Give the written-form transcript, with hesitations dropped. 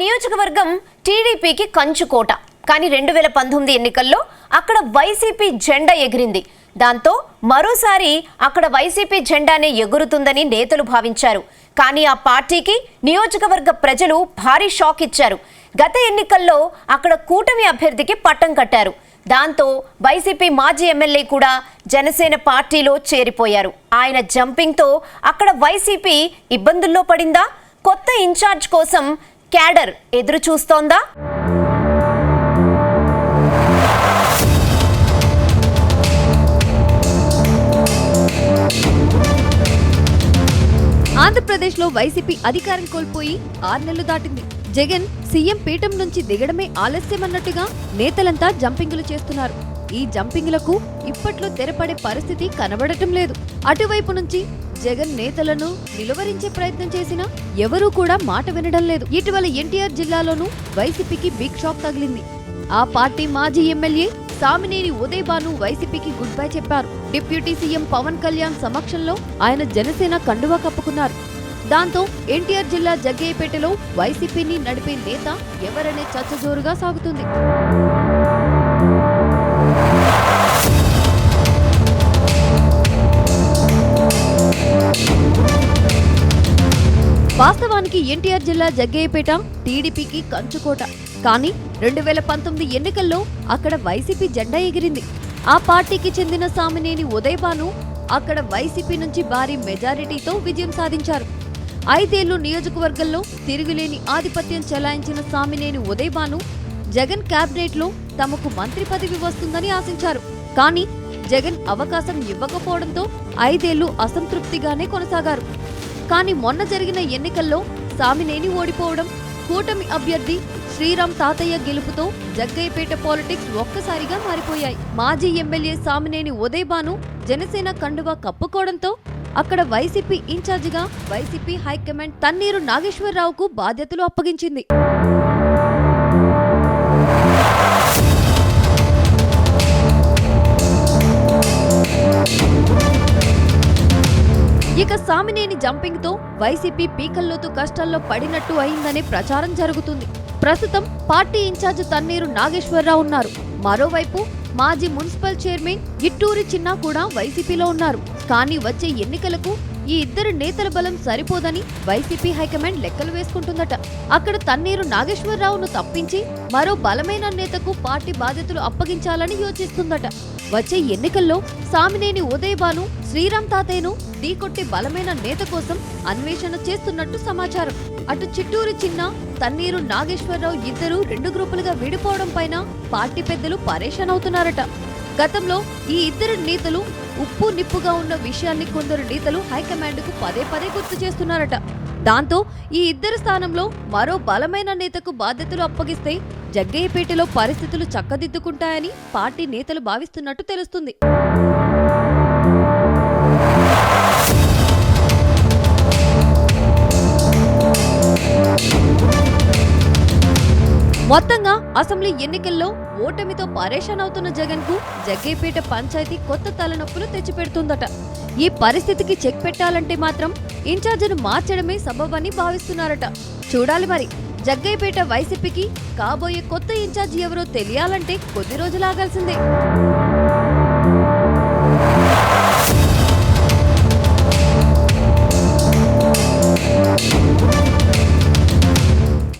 నియోజకవర్గం టీడీపీకి కంచుకోట. కానీ 2019 ఎన్నికల్లో అక్కడ వైసీపీ జెండా ఎగిరింది. దాంతో మరోసారి అక్కడ వైసీపీ జెండానే ఎగురుతుందని నేతలు భావించారు. కానీ ఆ పార్టీకి నియోజకవర్గ ప్రజలు భారీ షాక్ ఇచ్చారు. గత ఎన్నికల్లో అక్కడ కూటమి అభ్యర్థికి పట్టం కట్టారు. దాంతో వైసీపీ మాజీ ఎమ్మెల్యే కూడా జనసేన పార్టీలో చేరిపోయారు. ఆయన జంపింగ్తో అక్కడ వైసీపీ ఇబ్బందుల్లో పడిందా? కొత్త ఇన్ఛార్జ్ కోసం క్యాడర్ ఎదురు చూస్తోందా? ఆంధ్రప్రదేశ్లో వైసీపీ అధికారం కోల్పోయి 6 నెలలు దాటింది. జగన్ సీఎం పీఠం నుంచి దిగడమే ఆలస్యమన్నట్టుగా నేతలంతా జంపింగులు చేస్తున్నారు. ఈ జంపింగులకు ఇప్పట్లో తెరపడే పరిస్థితి కనబడటం లేదు. అటువైపు నుంచి జగన్ నేతలను నిలువరించే ప్రయత్నం చేసినా ఎవరూ కూడా మాట వినడం లేదు. ఇటీవల ఎన్టీఆర్ జిల్లాలోనూ వైసీపీకి బిగ్ షాక్ తగిలింది. ఆ పార్టీ మాజీ ఎమ్మెల్యే సామినేని ఉదయభాను వైసీపీకి గుడ్ బై చెప్పారు. డిప్యూటీ సీఎం పవన్ కళ్యాణ్ సమక్షంలో ఆయన జనసేన కండువా కప్పుకున్నారు. దాంతో ఎన్టీఆర్ జిల్లా జగ్గయ్యపేటలో వైసీపీని నడిపే నేత ఎవరనే చర్చ జోరుగా సాగుతుంది. వాస్తవానికి ఎన్టీఆర్ జిల్లా జగ్గయ్యపేట టీడీపీకి కంచుకోట. కానీ 2019 ఎన్నికల్లో అక్కడ వైసీపీ జెండా ఎగిరింది. ఆ పార్టీకి చెందిన సామినేని ఉదయభాను అక్కడ వైసీపీ నుంచి భారీ మెజారిటీతో విజయం సాధించారు. 5 ఏళ్లు నియోజకవర్గంలో తిరుగులేని ఆధిపత్యం చెలాయించిన సామినేని ఉదయభాను జగన్ క్యాబినెట్ లో తమకు మంత్రి పదవి వస్తుందని ఆశించారు. కానీ జగన్ అవకాశం ఇవ్వకపోవడంతో 5 ఏళ్లు అసంతృప్తిగానే కొనసాగారు. కానీ మొన్న జరిగిన ఎన్నికల్లో సామినేని ఓడిపోవడం, కూటమి అభ్యర్థి శ్రీరామ్ తాతయ్య గెలుపుతో జగ్గయ్యపేట పాలిటిక్స్ ఒక్కసారిగా మారిపోయాయి. మాజీ ఎమ్మెల్యే సామినేని ఉదయభాను జనసేన కండువా కప్పుకోవడంతో అక్కడ వైసీపీ ఇన్ఛార్జిగా వైసీపీ హైకమాండ్ తన్నీరు నాగేశ్వరరావుకు బాధ్యతలు అప్పగించింది. ఇక సామినేని జంపింగ్ తో వైసీపీ పీకల్లోతు కష్టాల్లో పడినట్టు అయిందనే ప్రచారం జరుగుతుంది. ప్రస్తుతం పార్టీ ఇన్ఛార్జ్ తన్నీరు నాగేశ్వరరావు ఉన్నారు. మరోవైపు మాజీ మున్సిపల్ చైర్మన్ ఇట్టూరి చిన్నా కూడా వైసీపీలో ఉన్నారు. కానీ వచ్చే ఎన్నికలకు ఈ ఇద్దరు నేతల బలం సరిపోదని వైసీపీ హైకమాండ్ లెక్కలు వేసుకుంటుందట. అక్కడ తన్నీరు నాగేశ్వరరావును తప్పించి మరో బలమైన నేతకు పార్టీ బాధ్యతలు అప్పగించాలని యోచిస్తుందట. వచ్చే ఎన్నికల్లో సామినేని ఉదయభాను శ్రీరామ్ తాతయ్యను ఢీకొట్టి బలమైన నేత కోసం అన్వేషణ చేస్తున్నట్టు సమాచారం. అటు చిట్టూరు చిన్న, తన్నీరు నాగేశ్వరరావు ఇద్దరు 2 గ్రూపులుగా విడిపోవడం పైన పార్టీ పెద్దలు పరేషాన్ అవుతున్నారట. గతంలో ఈ ఇద్దరు నేతలు ఉప్పు నిప్పుగా ఉన్న విషయాన్ని కొందరు నేతలు హైకమాండ్కు పదే గుర్తు చేస్తున్నారట. దాంతో ఈ ఇద్దరు స్థానంలో మరో బలమైన నేతకు బాధ్యతలు అప్పగిస్తే జగ్గయ్యపేటలో పరిస్థితులు చక్కదిద్దుకుంటాయని పార్టీ నేతలు భావిస్తున్నట్టు తెలుస్తుంది. మొత్తంగా అసెంబ్లీ ఎన్నికల్లో ఓటమితో పరేషాన్ అవుతున్న జగన్ కు జగ్గయ్యపేట పంచాయతీ కొత్త తలనొప్పులు తెచ్చిపెడుతుందట. ఈ పరిస్థితికి చెక్ పెట్టాలంటే మాత్రం ఇన్ఛార్జిను మార్చడమే సబబని భావిస్తున్నారట. చూడాలి మరి. జగ్గయ్యపేట వైసీపీకి కాబోయే కొత్త ఇన్ఛార్జి ఎవరో తెలియాలంటే కొద్ది రోజులాగాల్సిందే.